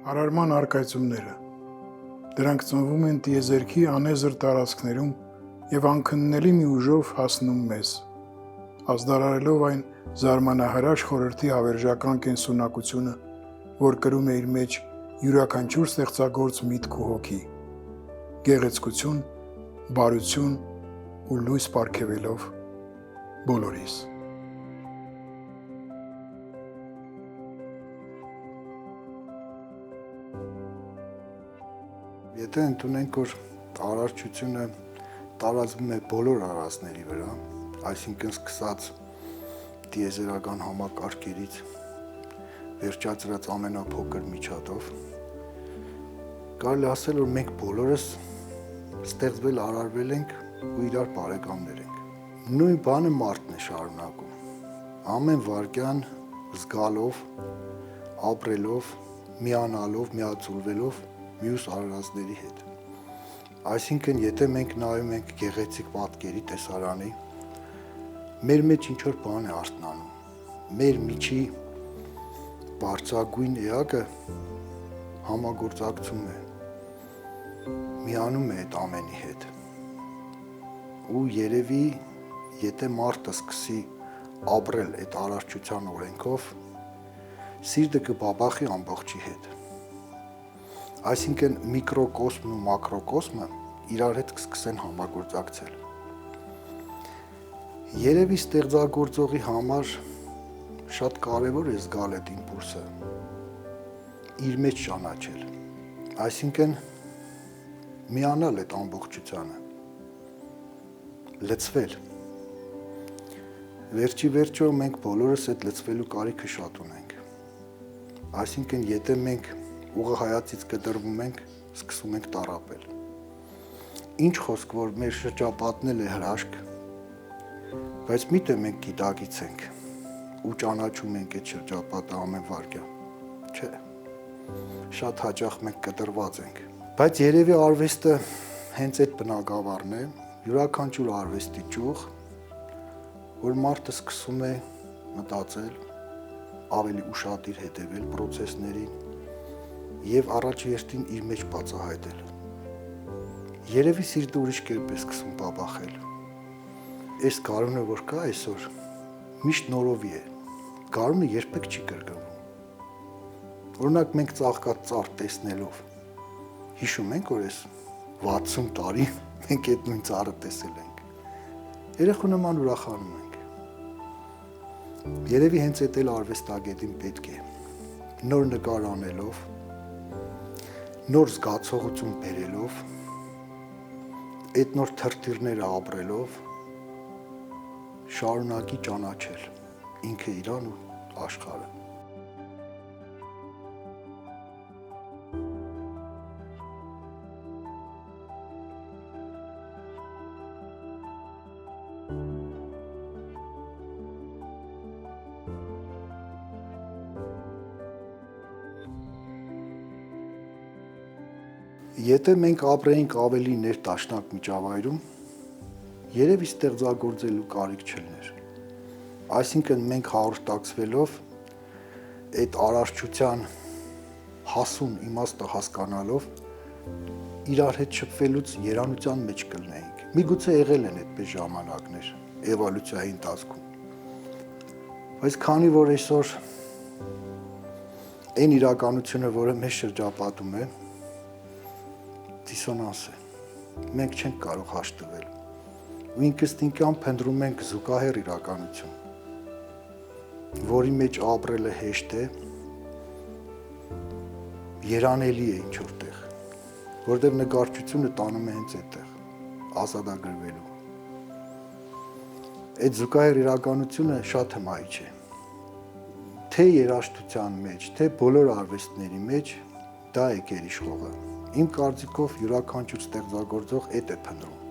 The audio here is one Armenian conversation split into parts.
Արարման արկայծումները։ Դրանք ծնվում են տիեզերքի անեզր տարածքներում և անքննելի մի ուժով հասնում մեզ, ազդարարելով այն զարմանահրաշ խորհրդի հավերժական կենսունակությունը, որ կրում է իր մեջ յուրաքանչյուր ստեղծագործ միտք ու հոգի, գեղեցկություն, բարություն ու լույս պարգևելով բոլորիս։ Եթե ընդունենք, որ արարչությունը տարածվում է բոլոր արածների վրա, այսինքն սկսած տիեզերական համակարգերից, վերջացրած ամենափոքր միջատով, կարելի ասել, որ մենք բոլորս ստեղծվել արարվել ենք ու իրար բարեկամներ ենք։ Նույն բանը մարդն է շարունակում, ամեն վայրկյան զգալով, ապրելով, միանալով, միաձուլվելով մյուս արարածների հետ։ Այսինքն, եթե մենք նայում ենք գեղեցիկ պատկերի տեսարանի, մեր մեջ ինչ-որ բան է արթնանում, մեր միջի բարձրագույն էակը համագործակցում է, միանում է այդ ամենի հետ։ Ու երևի, եթե մարդը սկսի ապրել այդ արարչության օրենքով, սիրտը կբաբախի ամբողջի հետ։ Այսինքն միկրոկոսմն ու մակրոկոսմը իրար հետ կսկսեն համագործակցել։ Երևի ստեղծագործողի համար շատ կարևոր է զգալ այդ իմպուլսը, իր մեջ ճանաչել, այսինքն միանալ այդ ամբողջությանը, լցվել։ Վերջի վերջո մենք բոլորս այդ լցվելու կարիքը շատ ունենք։ Այսինքն, եթե մենք ուղղահայացից կտրվում ենք, սկսում ենք տառապել։ Ինչ խոսք, որ մեր շրջապատն էլ է հրաշք, բայց միթե մենք գիտակից ենք ու ճանաչում ենք այդ շրջապատը ամեն վայրկյան, չէ, շատ հաճախ մենք կտրված ենք։ Բայց երևի արվեստը հենց այդ բնագավառն է, յուրաքանչյուր արվեստի ճյուղ, որ մարդը սկսում է մտածել, ավելի ուշադիր հետևել պրոցեսներին և առաջերտին իր մեջ բացահայտել։ Երևի սիրտը ուրիշ կերպ է սկսում բաբախել։ Այս գարունը, որ կա այսօր, միշտ նորովի է, գարունը երբեք չի կրկնվում։ Օրինակ մենք ծաղկած ծառ տեսնելով, հիշում ենք, որ այս 60 տարի մենք այդ նույն ծառը տեսել ենք։ Երեխու նման ուրախանում ենք։ Երևի հենց այդ էլ արվեստագետին պետք է, նոր նկար անելով, նոր զգացողություն բերելով, այդ նոր թրթիռները ապրելով, շարունակի ճանաչել ինքը իրան ու աշխարհը։ Եթե մենք ապրեինք ավելի ներդաշնակ միջավայրում, երևի ստեղծագործելու կարիք չլիներ։ Այսինքն մենք հաղորդակցվելով, այդ արարչության հասուն իմաստը հասկանալով, իրար հետ շփվելուց երանության մեջ կլինեինք։ Միգուցե եղել են այդպես ժամանակներ էվոլյուցիայի ընթացքում։ Բայց քանի որ այսօր այն իրականությունը, որը մեզ շրջապատում է, դիսոնանս է, մենք չենք կարող հաշտվել ու ինքնըստինքյան փնտրում ենք զուգահեռ իրականություն, որի մեջ ապրելը հեշտ է, երանելի է ինչ-որտեղ, որտեղ նկարչությունը տանում է հենց այդտեղ, ազատագրվելու։ Այդ զուգահեռ իրականությունը շատ հմայիչ է, թե երաժշտության մեջ, թե բոլոր արվեստների մեջ դա է գերիշխողը։ Իմ կարծիքով յուրաքանչյուր ստեղծագործող էդ է փնտրում։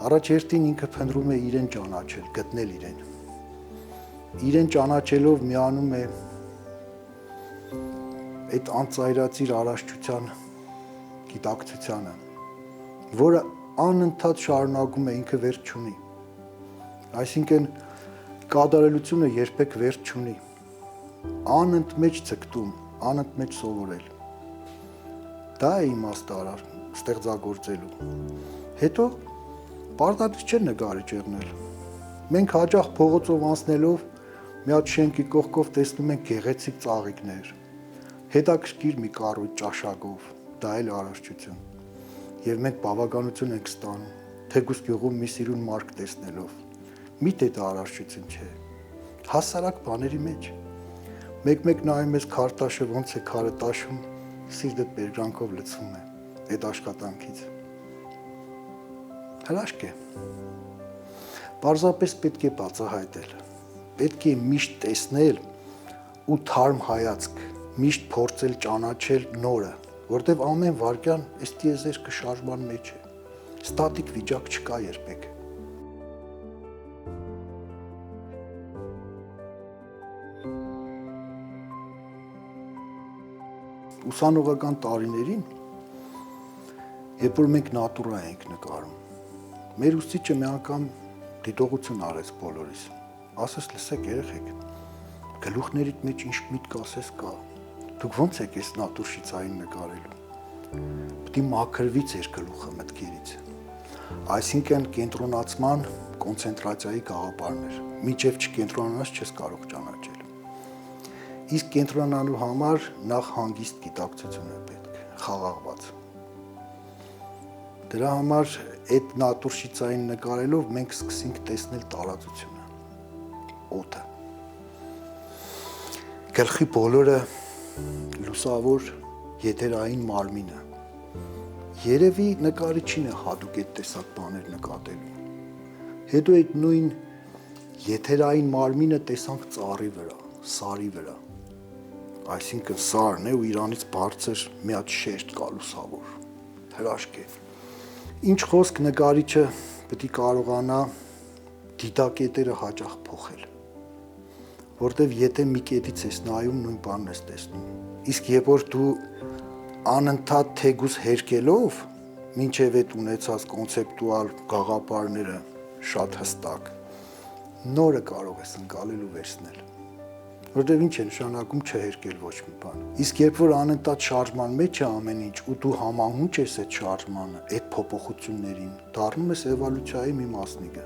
Առաջերտին ինքը փնտրում է իրեն ճանաչել, գտնել իրեն։ Իրեն ճանաչելով միանում է այդ անծայրածիր արարչության գիտակցությանը, որը անընդհատ շարունակում է, ինքը վերջ չունի։ Այսինքն կատարելությունը երբեք վերջ չունի։ Անընդմեջ ցկտում, անընդմեջ սովորել։ Դա է իմաստը ստեղծագործելու։ Հետո պարտադիր չէ նկարիչ եղնել։ Մենք հաճախ փողոցով անցնելով մի հատ շենքի կողքով տեսնում ենք գեղեցիկ ծաղիկներ, հետաքրքիր մի կառույց ճաշակով, դա էլ առողջություն։ Եվ մենք բավականություն ենք ստանում, թեկուզ գյուղում մի սիրուն մարդ տեսնելով։ Միթե դա առողջություն չէ։ Հասարակ բաների մեջ։ Մեկ-մեկ նայում ես քարտաշը ոնց է քարը տաշում, սիրտդ բերկրանքով լցվում է այդ աշխատանքից։ Հրաշք է։ Պարզապես պետք է բացահայտել։ Պետք է միշտ տեսնել ու թարմ հայացք, միշտ փորձել ճանաչել նորը, որտեվ ամեն վարքյան այս տիեզերքը շարժման մեջ է։ Ստատիկ վիճակ չկա երբեք։ Ուսանողական տարիներին, երբ որ մենք նատուրա ենք նկարում, մեր ուսուցիչը մի անգամ դիտողություն արեց բոլորիս։ Ասես լսեք երեխեք, գլուխներիդ մեջ ինչ միտք ասես կա։ Դուք ո՞նց եք այս նատուրշիցային նկարելու։ Պետք է մաքրվի ձեր գլուխը մտքերից։ Այսինքն կենտրոնացման կոնցենտրացիայի գաղափարներ։ Մինչև չկենտրոնանաս չես կարող ճանաչել։ Իսկ կենտրոնանալու համար նախ հանգիստ գիտակցություն է պետք, խաղաղված։ Դրա համար այդ նատուրշիցային նկարելով մենք սկսենք տեսնել տարածությունը, օդը։ Գլխի բոլորը լուսավոր եթերային մարմինը։ Երևի նկարիչին է հատուկ այդ տեսակ բաներ նկատելու։ Հետո այդ նույն եթերային մարմինը տեսանք ծառի վրա, սարի վրա։ Այսինքն սարն է ու իրանից բարձր մի հատ շերտ կա լուսավոր, հրաշք է։ Ինչ խոսք նկարիչը պետք է կարողանա դիտակետերը հաճախ փոխել, որտեվ եթե մի կետից ես նայում, նույն բանն ես տեսնում։ Իսկ երբ որ դու անընդհատ թեգուս հերկելով, մինչև այդ ունեցած կոնցեպտուալ գաղափարները շատ հստակ, նորը կարող ես ընկալել ու վերցնել։ Որտեվ ինչ է նշանակում չհերկել ոչ մի բան։ Իսկ երբ որ անընդհատ շարժման մեջ է ամեն ինչ ու դու համահունչ ես այդ շարժմանը, այդ փոփոխություններին, դառնում ես էվոլյուցիայի մի մասնիկը։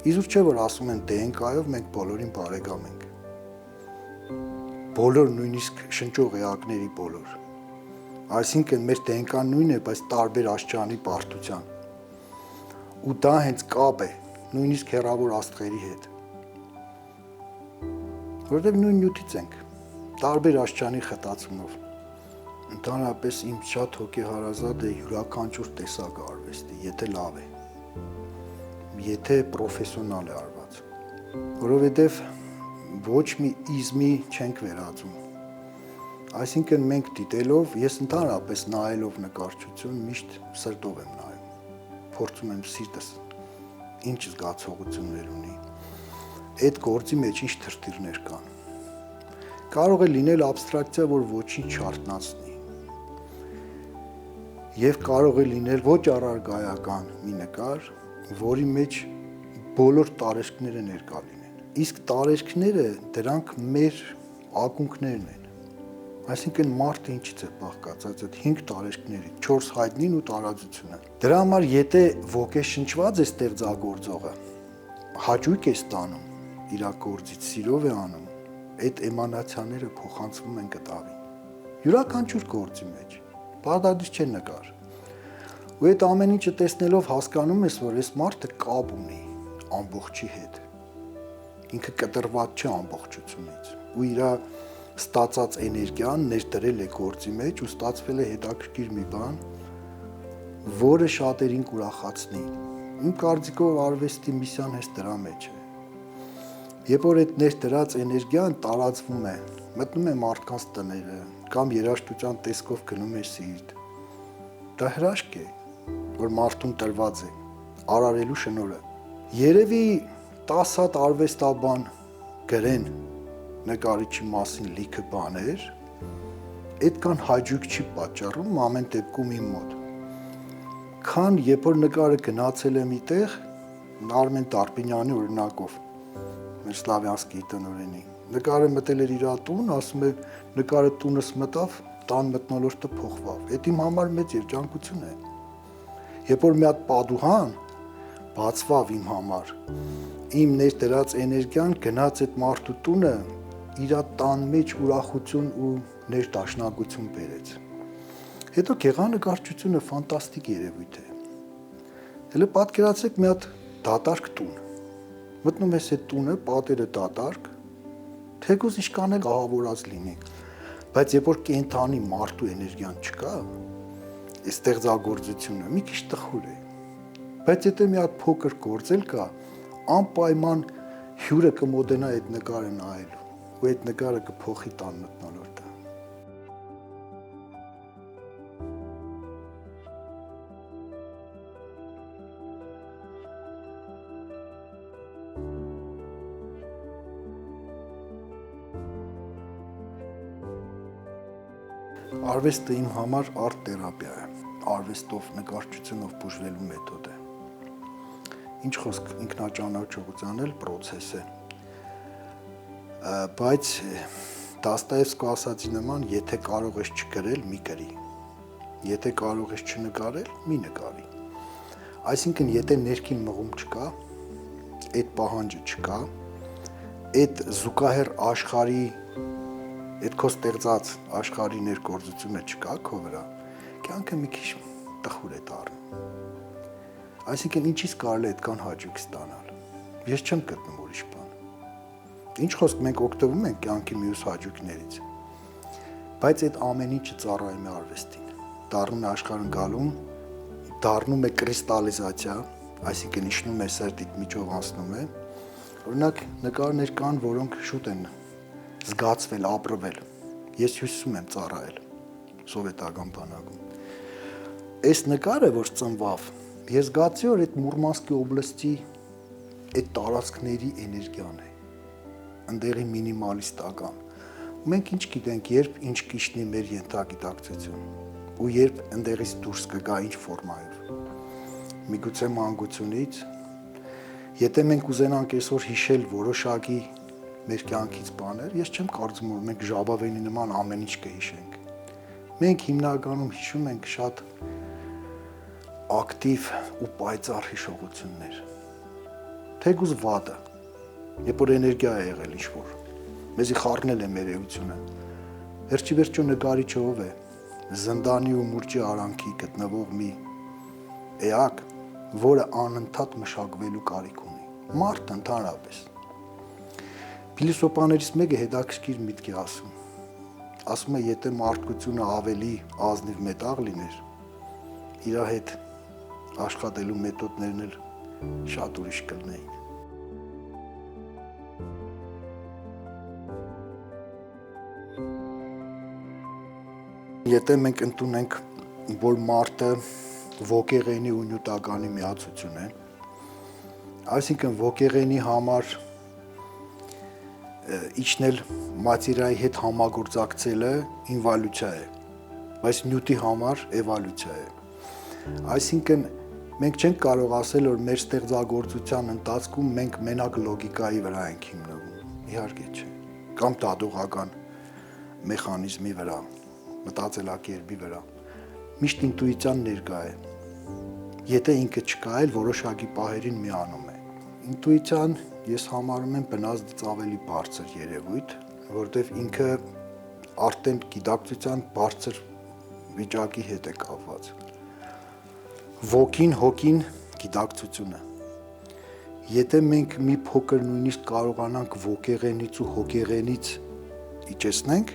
Իզուր չէ որ ասում են DNK-ով մենք բոլորին բարեկամ ենք։ Բոլոր նույնիսկ շնչող էակների բոլոր։ Այսինքն մեր DNK-ն նույնն է, բայց տարբեր աստիճանի բարդության։ Ու դա հենց կապ է, նույնիսկ հեռավոր աստղերի հետ։ Որտեղ նույն նյութից ենք, տարբեր աստիճանի խտացումով։ Ընդհանրապես իմ շատ հոգեհարազատ է յուրաքանչյուր տեսակը արվեստի, եթե լավ է, եթե պրոֆեսիոնալ է արված, որովհետև ոչ մի իզմի չենք վերածում։ Այսինքն մենք դիտելով, ես ընդհանրապես նայելով նկարչություն միշտ սրտով եմ նայում, փորձում եմ սիրտս ինչ զգացողություններ ունի, այդ գործի մեջ ինչ թրթիռներ կան։ Կարող է լինել աբստրակցիա, որ ոչինչ չարտնացնի։ Եվ կարող է լինել ոչ առարգայական մի նկար, որի մեջ բոլոր տարեշկները ներկա լինեն։ Իսկ տարեշկները դրանք մեր ակունքներն են։ Այսինքն մարդը ինչից է բաղկացած այդ 5 տարեշկների, 4 հայտնին ու տարածությունը։ Դրա համար եթե ոգեշնչված է ստեղծագործողը, հաճույք է ստանում իր գործից, սիրով է անում, այդ էմանացիաները փոխանցվում են կտավին։ Յուրաքանչյուր գործի մեջ, պարտադիր չէ նկար։ Ու այդ ամեն ինչը տեսնելով հասկանում ես, որ այս մարդը կապ ունի ամբողջի հետ։ Ինքը կտրված չէ ամբողջությունից։ Ու իր ստացած էներգիան ներդրել է գործի մեջ ու ստացվել է հետաքրքիր մի բան, որը շատերին կուրախացնի։ Իմ կարծիքով արվեստի միսիան հենց դրա մեջ է։ Երբ որ այդ ներդրած էներգիան տարածվում է, մտնում է մարդկանց տները կամ երաժշտության տեսքով գնում է սիրտ, դա հրաշք է, որ մարդուն տրված է, արարելու շնորհը։ Երևի 10 հատ արվեստաբան գրեն նկարիչի մասին լիքը բաներ, այդքան հաճույք չի պատճառում ամեն դեպքում իմ մոտ։ Քան երբ որ նկարը գնացել է միտեղ, Արմեն Տարպինյանի օրինակով, մեր Սլավյանսկի տնօրենի, Նկարը մտել էր իր տուն, ասում է նկարը տունս մտավ, տան մթնոլորտը փոխվավ։ Այդ իմ համար մեծ երջանկություն է։ Երբ որ մի հատ պատուհան բացվավ իմ համար, իմ ներդրած էներգիան գնաց այդ մարդու տունը, իր տան մեջ ուրախություն ու ներդաշնակություն բերեց։ Հետո գեղանկարչությունը ֆանտաստիկ երևույթ է։ Հələ պատկերացրեք մի հատ դատարկ տուն։ Մտնում ես այդ տունը, պատերը դատարկ, թեկուզ իշքան էլ ահավորած լինի, բայց երբ որ կենթանի մարդու էներգիան չկա, այս ստեղծագործությունը մի քիչ տխուր է։ Բայց եթե մի հատ փոքր գործել կա, անպայման հյուրը կմոտենա այդ նկարը նայելու, ու այդ նկարը կփոխի տան մթնոլորտը։ Արվեստը իմ համար արտ թերապիա է, արվեստով, նկարչությունով բուժվելու մեթոդ է։ Ինչ խոսք ինքնաճանաչողության էլ process է։ Բայց Դոստոևսկու ասածի նման, եթե կարող ես չգրել, մի գրի։ Եթե կարող ես չնկարել, մի նկարի։ Այսինքն, եթե ներքին մղում չկա, այդ պահանջը չկա, այդ զուգահեռ աշխարհի այդ քո ստեղծած աշխարհի ներգործությունը չկա քո վրա, կյանքը մի քիչ տխուր է դառնում։ Այսինքն ինչից կարելի է այդքան հաճույք ստանալ։ Ես չեմ գտնում ուրիշ բան։ Ինչ խոսք մենք օգտվում ենք կյանքի մյուս հաճույքներից։ Բայց այդ ամեն ինչը ծառայում է արվեստին։ Դառնում է աշխարհընկալում, դառնում է կրիստալիզացիա, այսինքն իջնում է սերտիտ միջով անցնում է։ Օրինակ նկարներ կան, որոնք շուտ են զգացվել, ապրվել։ Ես հյուսում եմ ծառայել սովետական բանակում։ Այս նկարը, որ ծնվավ, ես զգացի, որ այդ Մուրմանսկի օբլաստի այդ տարածքների էներգիան է, ընդեղի մինիմալիստական։ Ու մենք ինչ գիտենք, երբ ինչ կիջնի մեր ենթագիտակցություն, ու երբ ընդեղից դուրս կգա ինչ ֆորմայով։ Միգուցե մանկությունից, եթե մենք ուզենանք այսօր հիշել որոշակի մեր կյանքից բաներ, ես չեմ կարծում, որ մենք ժաբավենի նման ամեն ինչ կհիշենք։ Մենք հիմնականում հիշում ենք շատ ակտիվ ու պայծառ հիշողություններ։ Թեկուզ վատը, երբ որ էներգիա է եղել ինչ-որ, մեզի խառնել է մեր էությունը։ Վերջի վերջո նկարիչը ով է, զնդանի ու մուրճի արանքի գտնվող մի էակ, որը անընդհատ մշակվելու կարիք ունի։ Մարդ ընդհանրապես։ Փիլիսոփաներից մեկը հետաքրքիր միտք է ասում։ Ասում է, եթե մարդկությունը ավելի ազնիվ մետաղ լիներ, իր հետ աշխատելու մեթոդներն էլ շատ ուրիշ կլինեին։ Եթե մենք ընդունենք, որ մարդը ոգեղենի ու նյութականի միացություն է, այսինքն ոգեղենի համար իջնել մատերիայի հետ համագործակցելը ինվոլյուցիա է, բայց նյութի համար էվոլյուցիա է։ Այսինքն մենք չենք կարող ասել, որ մեր ստեղծագործության ընթացքում մենք մենակ լոգիկայի վրա ենք հիմնվում։ Իհարկե չէ։ Կամ դատողական մեխանիզմի վրա, մտածելակերպի վրա։ Միշտ ինտուիցիան ներկա է։ Եթե ինքը չկա, էլ որոշակի պահերին միանում է։ Ինտուիցիան ես համարում եմ բնազդից ավելի բարձր երևույթ, որտեղ ինքը արդեն գիտակցության բարձր վիճակի հետ է կապված։ Ոգին, հոգին, գիտակցությունը։ Եթե մենք մի փոքր նույնիսկ կարողանանք ոգեղենից ու հոգեղենից իջեցնենք,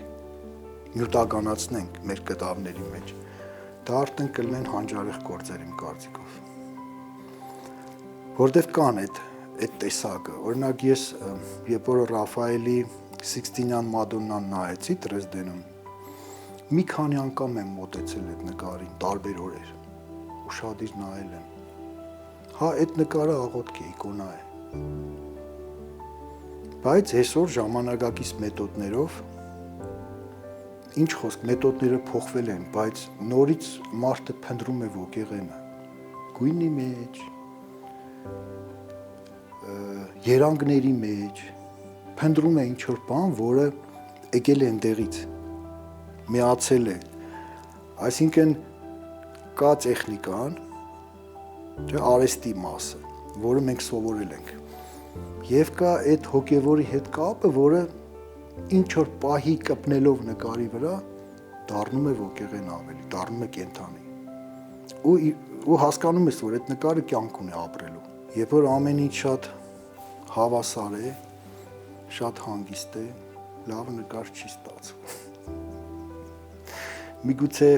նյութականացնենք մեր կտավների մեջ, դա արդեն կլինեն հանճարեղ գործեր իմ կարծիքով։ Որտև կան այդ տեսակը, օրինակ ես երբ որ Ռաֆայելի Սիքստինյան Մադոննան նայեցի Դրեզդենում, մի քանի անգամ եմ մոտեցել այդ նկարին, տարբեր օրեր, ու շատ իր նայել եմ։ Հա, այդ նկարը աղոթք է, իկոնա է։ Բայց այսօր ժամանակակից մեթոդներով, ինչ խոսք, մեթոդները փոխվել են, բայց նորից մարդը փնտրում է ոգեղենը, գույնի մեջ, երանգների մեջ, փնտրում է ինչ-որ բան, որը եկել է այնտեղից, միացել է, այսինքն կա տեխնիկան, արհեստի մասը, որը մենք սովորել ենք, եւ կա այդ հոգեվորի հետ կապը, որը ինչ-որ պահի կպնելով նկարի վրա, դառնում է ոգեղեն ավելի, դառնում է կենդանի, ու հասկանում ես, որ այդ նկարը կյանք ունի ապրելու, երբ որ ամեն ինչ շատ հավասար է, շատ հանգիստ է, լավը նկար չի ստացվում։ Միգուցե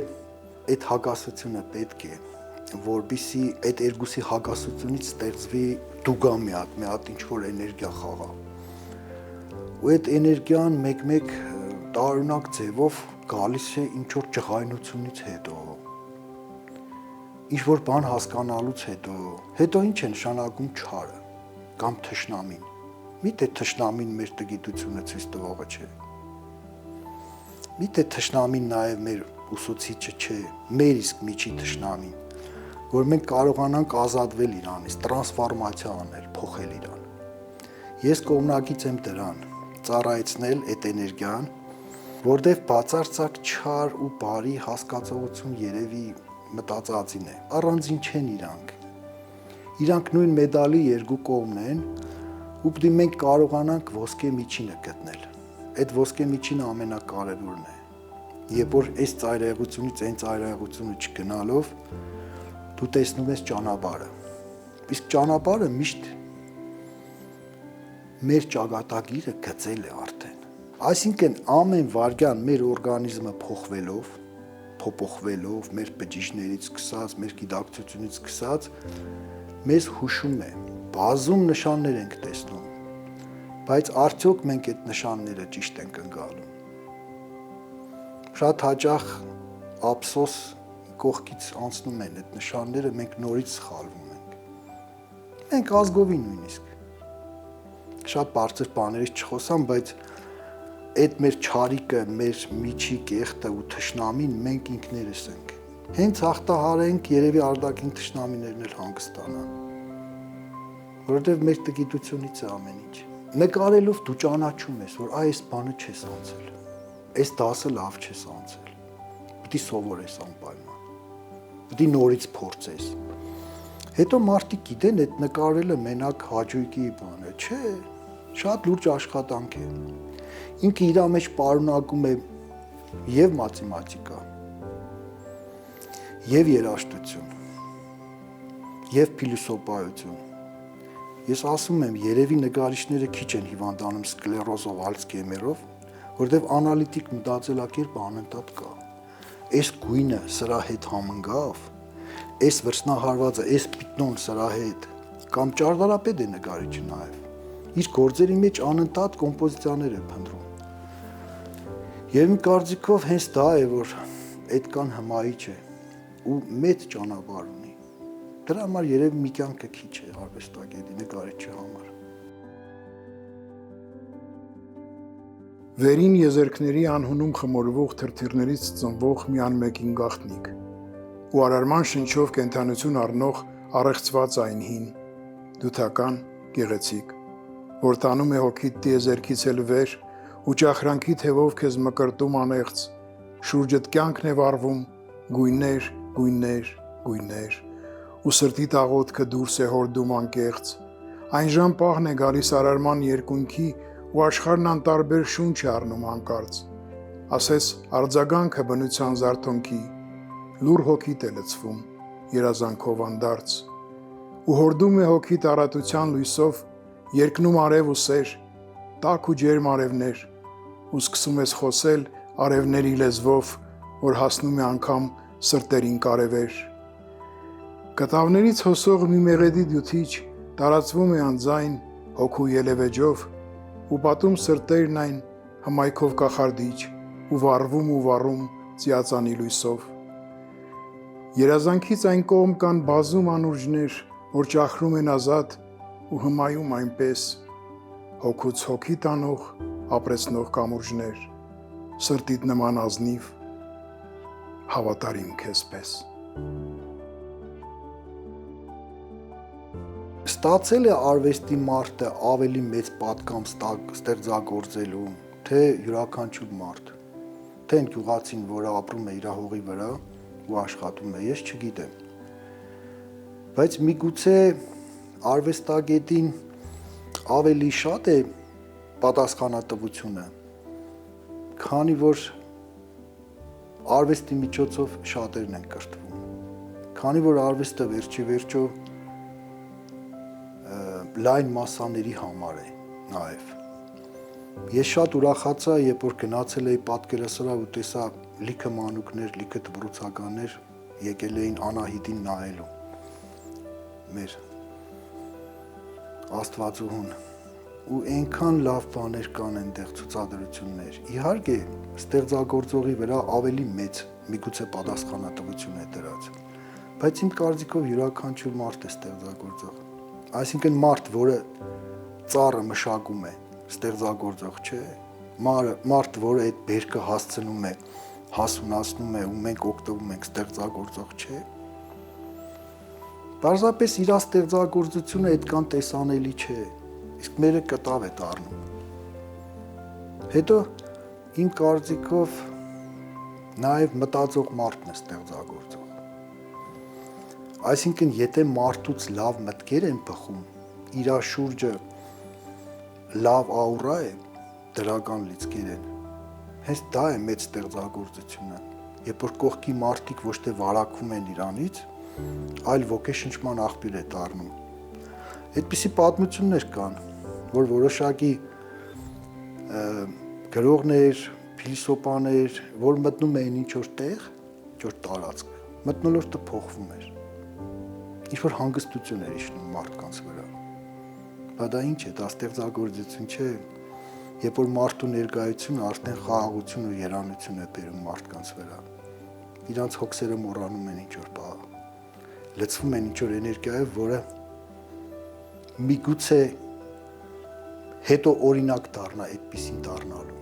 այդ հակասությունը պետք է, որպեսզի այդ երկուսի հակասությունից ստեղծվի դուգա մի հատ ինչ-որ էներգիա խաղա։ Ու այդ էներգիան մեկ-մեկ տարօրինակ ձևով գալիս է ինչ-որ ջղայնությունից հետո, ինչ-որ բան հասկանալուց հետո ինչ է նշանակում չարը կամ թշնամին։ Միթե թշնամին մեր տգիտությունը ցույց տվողը չէ։ Միթե թշնամին նաև մեր ուսուցիչը չէ, մեր իսկ միջի թշնամին, որ մենք կարողանանք ազատվել իրանից, տրանսֆորմացիա անել, փոխել իրան։ Ես կողմնակից եմ դրան, ծառայեցնել այդ էներգիան, որտեղ բացարձակ չար ու բարի հասկացողություն երևի մտածածին է, առանձին չեն իրանք։ Իրանք նույն մեդալի երկու կողմն են, ու պետք է մենք կարողանանք ոսկե միջինը գտնել։ Այդ ոսկե միջինը ամենակարևորն է։ Երբ որ այս ծայրահեղությունից այն ծայրահեղությունը չգնալով, դու տեսնում ես ճանապարհը։ Իսկ ճանապարհը միշտ մեր ճակատագիրը գծել է արդեն։ Այսինքն ամեն վայրկյան մեր օրգանիզմը փոփոխվելով, մեր բջիջներից սկսած, մեր գիտակցությունից սկսած, մեզ հուշում է, բազում նշաններ ենք տեսնում, բայց արդյոք մենք այդ նշանները ճիշտ ենք ընկալում։ Շատ հաճախ ափսոս կողքից անցնում են այդ նշանները, մենք նորից սխալվում ենք։ Մենք ազգովի նույնիսկ։ Շատ բարձր բաներից չխոսամ, բայց այդ մեր չարիկը, մեր միջի կեղտը ու թշնամին մենք ինքներս ենք։ Հենց հաղթահարենք, երևի արտաքին թշնամիներն էլ հանգստանան։ Որովհետև մեր տգիտությունից է ամեն ինչ։ Նկարելով դու ճանաչում ես, որ այս բանը չես անցել։ Այս դասը լավ չես անցել։ Պետք է սովորես անպայման։ Պետք է նորից փորձես։ Հետո մարդիկ գիտեն, այդ նկարելը մենակ հաճույքի բան է, չէ, շատ լուրջ աշխատանք է։ Ինքը իր մեջ պարունակում է եւ մաթեմատիկա, եւ երաժշտություն, եւ փիլիսոփայություն։ Ես ասում եմ, երևի նկարիչները քիչ են հիվանդանում սկլերոզով, ալցգեյմերով, որտեղ անալիտիկ մտածելակերպը անընդհատ կա։ Այս գույնը սրա հետ համընկավ, այս վրձնահարվածը, այս պիտնոն սրա հետ, կամ ճարտարապետ է նկարիչը նաև։ Իր գործերի մեջ անընդհատ կոմպոզիցիաներ է փնտրում։ Եվ իմ կարծիքով հենց դա է, որ այդքան հմայիչ է ու մեծ ճանապարհ ունի։ Դրա համար երևի մի կյանքը քիչ է արվեստագետի նկարիչի համար։ Վերին եզերքների անհունում խմորվող թրթիռներից ծնվող մի անմեկին գաղտնիք ու արարման շնչով կենթանություն առնող առեղծված այն հին, դութական, գեղեցիկ, որ տանում է հոգիդ տիեզերքից էլ վեր ու ճախրանքի թևով քեզ մկրտում անեղծ, շուրջդ կյանքն է վառվում, գույներ, գույներ, գույներ, ու սրտի տաղոտքը դուրս է հորդում անկեղծ, այն ժամ պահն է գալիս արարման երկունքի ու աշխարհն անտարբեր շունչ է առնում հանկարծ, ասես արձագանքը բնության զարթոնքի, լուր հոգիտ է լցվում, երազանքով անդարձ, ու հորդում է հոգիտ առատության լույսով, երկնում արև ու սեր, տաք ու ջերմ արևներ, ու սկսում ես խոսել արևների լեզվով, որ հասնում է անգամ սրտերին կարևեր։ Կտավներից հոսող մի մեղեդի դյութիչ տարածվում է անձայն հոգու ելևեջով ու պատում սրտերն այն հմայքով կախարդիչ ու վառում ծիածանի լույսով։ Երազանքից այն կողմ կան բազում անուրջներ, որ ճախրում են ազատ ու հմայում այնպես, հոգուց հոգի տանող, ապրեցնող կամուրջներ, սրտիդ նման ազնիվ, հավատարիմ քեզ պես։ ստացել է արվեստի մարդը ավելի մեծ պատկամ ստեղծագործելու, թե յուրաքանչյուր մարդ, թե այն գյուղացին, որը ապրում է իր հողի վրա ու աշխատում է, ես չգիտեմ։ Բայց միգուցե արվեստագետին ավելի շատ է պատասխանատվությունը, քանի որ արվեստի միջոցով շատերն են կրթվում, քանի որ արվեստը վերջի վերջո լայն մասաների համար է նաև։ Ես շատ ուրախացա, երբ որ գնացել էի պատկերասրահ ու տեսա լիքը մանուկներ, լիքը դպրոցականներ եկել էին Անահիտին նայելու մեր Աստվածուհուն ու այնքան լավ բաներ կան այնտեղ ցուցադրություններ։ Իհարկե, ստեղծագործողի վրա ավելի մեծ միգուցե պատասխանատվություն է դրած, բայց իմ կարծիքով յուրաքանչյուր մարդ է ստեղծագործող։ Այսինքն մարդ, որը ծառը մշակում է, ստեղծագործող չէ, մարդ, որը այդ բերքը հասցնում է, հասունացնում է ու մենք օգտվում ենք, ստեղծագործող չէ։ Պարզապես իր ստեղծագործությունը այդքան տեսանելի չէ, իսկ մերը կտավ է դառնում։ Հետո իմ կարծիքով նաև մտածող մարդն է ստեղծագործող։ Այսինքն, եթե մարդուց լավ մտքեր են բխում, իր շուրջը լավ աուրա է, դրական լիցքեր են, հենց դա է մեծ ստեղծագործությունը, երբ որ կողքի մարդիկ ոչ թե վարակվում են իրանից, այլ ոգեշնչման աղբյուր է դառնում։ Այդպիսի պատմություններ կան, որ որոշակի գրողներ, փիլիսոփաներ, որ մտնում էին ինչ-որ տեղ, ինչ-որ տարածք, մթնոլորտը փոխվում էր, ինչ-որ հանգստություն էր իջնում մարդկանց վրա։ Բա դա ինչ է, դա ստեղծագործություն չէ, երբ որ մարդու ներկայությունը արդեն խաղաղություն ու երանություն է բերում մարդկանց վրա։ Իրանց հոգսերը մոռանում են ինչ-որ բան, լցվում են ինչ-որ էներգիայով, որը միգուցե հետո օրինակ դառնա այդպիսին դառնալու։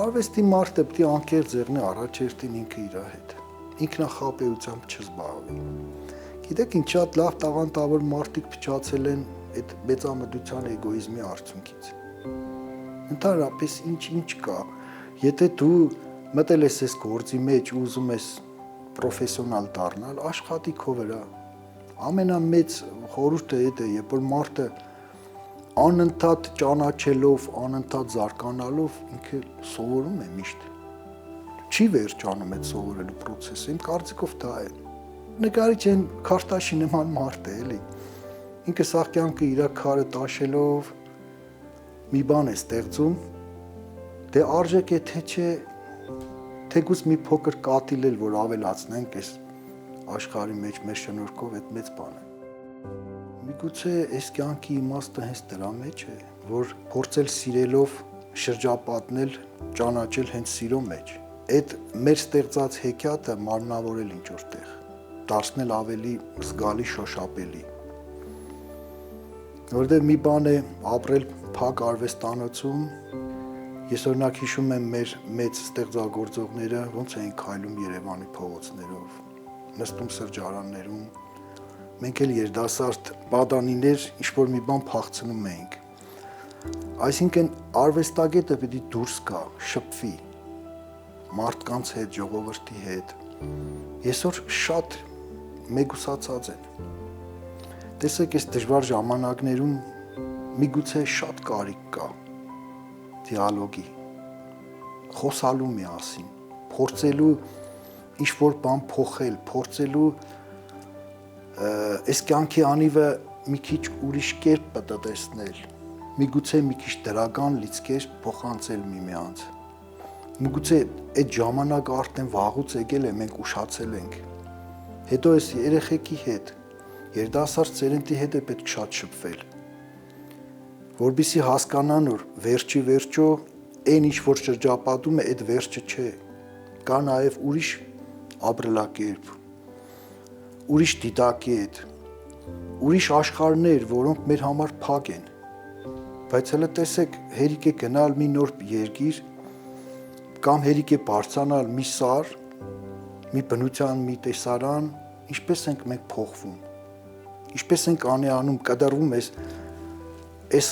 Արվեստի մարդը պետք է անկեղծ եղնի առաջերտին ինքը իր հետ, ինքնախապեյությամբ չզբաղվի։ Գիտեք, ինչ շատ լավ տաղանդավոր մարդիկ փչացել են այդ մեծամտության էգոիզմի արդյունքից։ Ընդհանրապես ինչ կա, եթե դու մտել ես այս գործի մեջ ու ուզում ես պրոֆեսիոնալ դառնալ, աշխատի քո վրա։ Ամենամեծ խորհուրդը դա է, երբ որ մարդը անընդհատ ճանաչելով, անընդհատ զարգանալով ինքը սովորում է միշտ։ Չի վերջանում այդ սովորելու process-ը, իմ կարծիքով դա է։ Նկարիչ այն քարտաշի նման մարդ է, էլի։ Ինքը սաղ կյանքը իր քարը տաշելով մի բան է ստեղծում, դե արժեք է թե չէ, թեկուզ մի փոքր կատիլ էլ որ ավելացնենք այս աշխարհի մեջ մեր շնորհքով այդ մեծ բան է։ Միգուցե այս կյանքի իմաստը հենց դրա մեջ է, որ փորձել սիրելով շրջապատնել, ճանաչել հենց սիրո մեջ։ Այդ մեր ստեղծած հեքիաթը մարմնավորել ինչ-որ տեղ, դարձնել ավելի զգալի, շոշափելի։ Որտեղ մի բան է ապրել փակ արվեստանոցում, ես օրինակ հիշում եմ մեր մեծ ստեղծագործողները ոնց էին քայլում Երևանի փողոցներով, նստում սրճարաններում, մենք էլ երդասարդ պատանիներ ինչ-որ մի բան փախցնում էինք։ Այսինքն արվեստագետը պետք է դուրս գա, շփվի մարդկանց հետ, ժողովրդի հետ։ Այսօր շատ մեգուսացած են։ Տեսեք, այս դժվար ժամանակներում միգուցե շատ կարիք կա դիալոգի, խոսալու միասին, փորձելու ինչ-որ բան փոխել, փորձելու այս կյանքի անիվը մի քիչ ուրիշ կերպ պատտեսնել, միգուցե մի քիչ դրական լիցքեր փոխանցել միմյանց։ Միգուցե այդ ժամանակը արդեն վաղուց եկել է, մենք ուշացել ենք։ Հետո այս երեխեքի հետ, երիտասարդ սերնդի հետ է պետք շատ շփվել, որպեսզի հասկանան, որ վերջի վերջո այն ինչ որ շրջապատում է, այդ վերջը չէ։ Կա նաև ուրիշ ապրելակերպ, ուրիշ դիտակետ, ուրիշ աշխարհներ, որոնք մեր համար փակ են։ Բայց հələ տեսեք, հերիք է գնալ մի նոր երկիր կամ հերիք է բարձրանալ մի սար, մի բնության մի տեսարան, ինչպես ենք մենք փոխվում։ Ինչպես ենք անեանում, կդրվում այս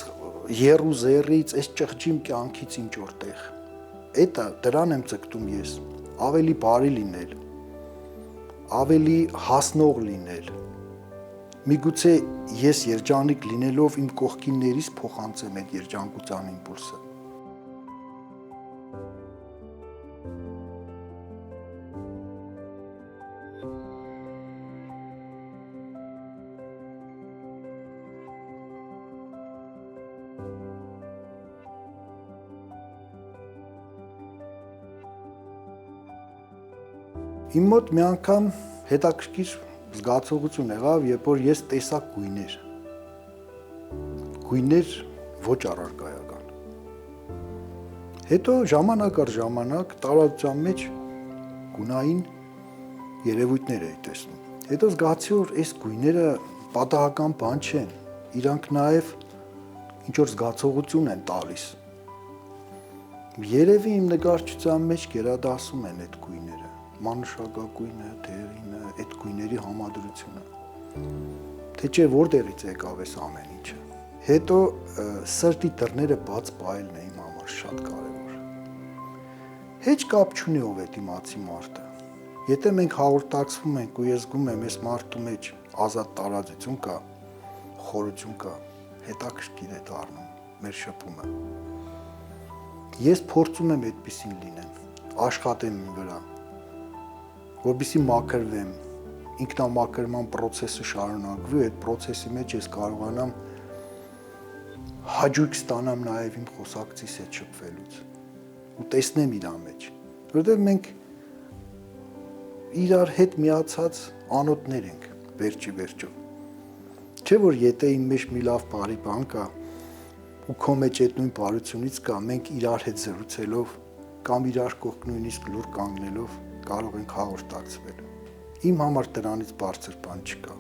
երու զերից, այս ճղճիմ կյանքից ինչ որտեղ։ Էտա դրան եմ ցկտում ես, ավելի բարի լինել, ավելի հասնող լինել։ Միգուցե ես երջանիկ լինելով իմ կողքիններից փոխանցեմ այդ երջանկության իմպուլսը։ Իմ մոտ մի անգամ հետաքրքիր զգացողություն եղավ, երբ որ ես տեսա գույներ ոչ առարկայական։ Հետո ժամանակ առ ժամանակ տարածության մեջ գունային երևույթներ էի տեսնում։ Հետո զգացի, որ այս գույները պատահական բան չեն, իրանք նաև ինչ որ զգացողություն են տալիս։ Երևի իմ նկարչության մեջ գերադասում են այդ գույները, մանուշակագույնը, դեղինը, այդ գույների համադրությունը։ Թե չէ որտեղից եկավ այս ամեն ինչը։ Հետո սրտի դռները բաց պահելն է իմ համար շատ կարևոր։ Heç կապ չունի ով է դիմացի մարդը։ Եթե մենք հաղորդակցվում ենք ու ես զգում եմ այս մարդու մեջ ազատ տարածություն կա, խորություն կա, հետաքրքիր է դառնում մեր շփումը։ Ես փորձում եմ այդպեսին լինեմ, աշխատեմ իմ վրա, որպեսզի մաքրվեմ, ինքնամաքրման process-ը շարունակվի, այդ process-ի մեջ ես կարողանամ հաճույք ստանամ նաև իմ խոսակցիս հետ շփվելուց ու տեսնեմ իր մեջ, որովհետև մենք իրար հետ միացած անոթներ ենք վերջի վերջո։ Չէ որ եթե իմ մեջ մի լավ բարի բան կա ու քո մեջ այդ նույն բարությունից կա, մենք իրար հետ զրուցելով կամ իրար կողք նույնիսկ լուր կանգնելով կարող ենք հաղորդակցվել։ Իմ համար դրանից բարձր բան չկա։